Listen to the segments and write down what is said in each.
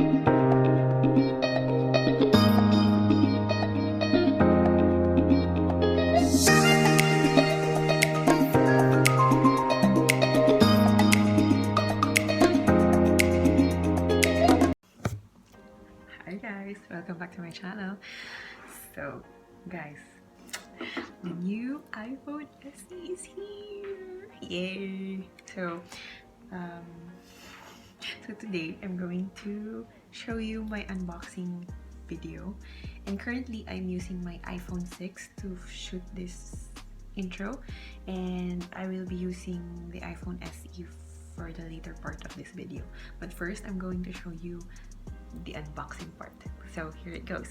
Hi guys, welcome back to my channel. So guys, the new iPhone SE is here. Yay! Um so today I'm going to show you my unboxing video, and currently I'm using my iPhone 6 to shoot this intro, and I will be using the iPhone SE for the later part of this video. But first I'm going to show you the unboxing part. So here it goes.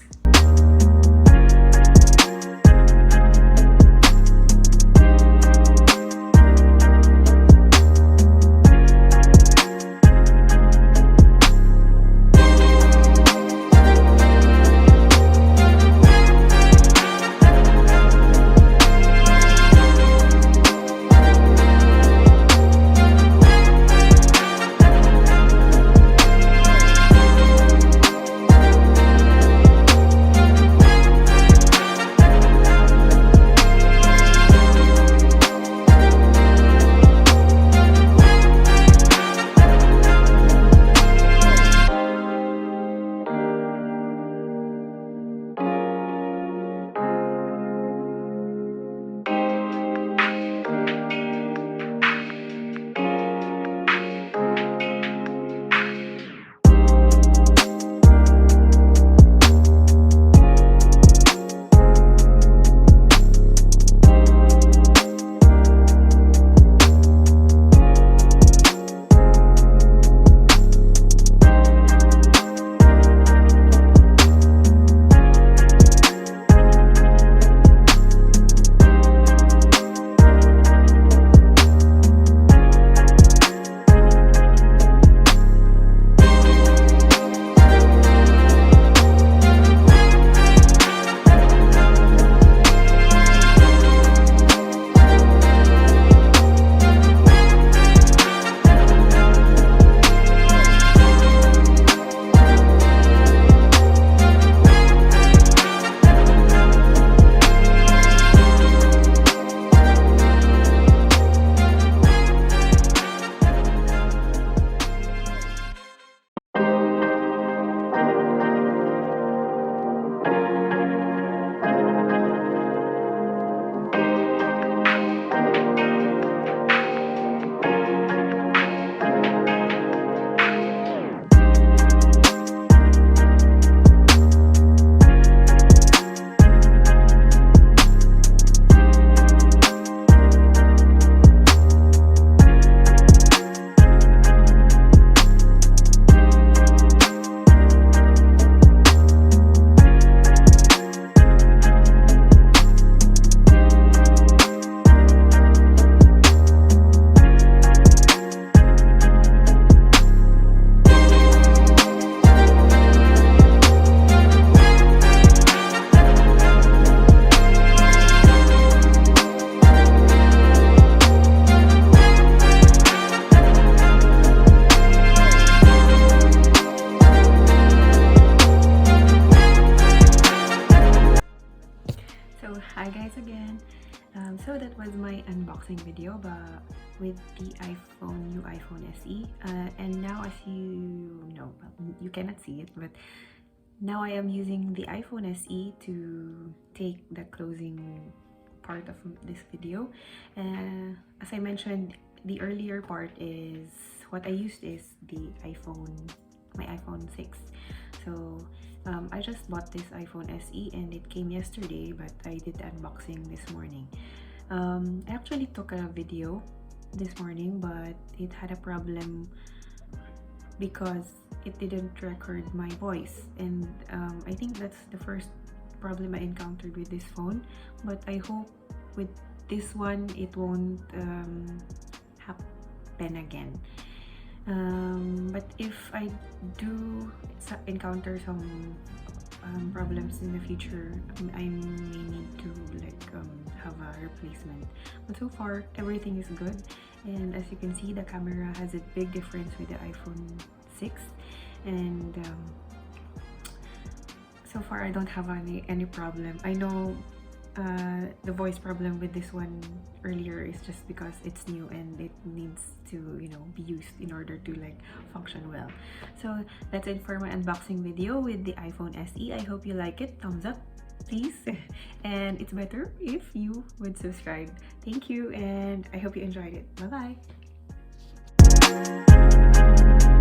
Hi guys again. So that was my unboxing video but with the new iPhone SE, and now, as you know, you cannot see it, but now I am using the iPhone SE to take the closing part of this video. As I mentioned, the earlier part is what I used is my iPhone 6. So I just bought this iPhone SE and it came yesterday, but I did unboxing this morning. I actually took a video this morning, but it had a problem because it didn't record my voice, and I think that's the first problem I encountered with this phone, but I hope with this one it won't happen again. But if I do encounter some problems in the future, I may need to have a replacement. But so far everything is good, and as you can see, the camera has a big difference with the iPhone 6, and so far I don't have any problem. I know the voice problem with this one earlier is just because it's new and it needs to, you know, be used in order to like function well. So that's it for my unboxing video with the iPhone SE. I hope you like it. Thumbs up please, and it's better if you would subscribe. Thank you, and I hope you enjoyed it. Bye bye.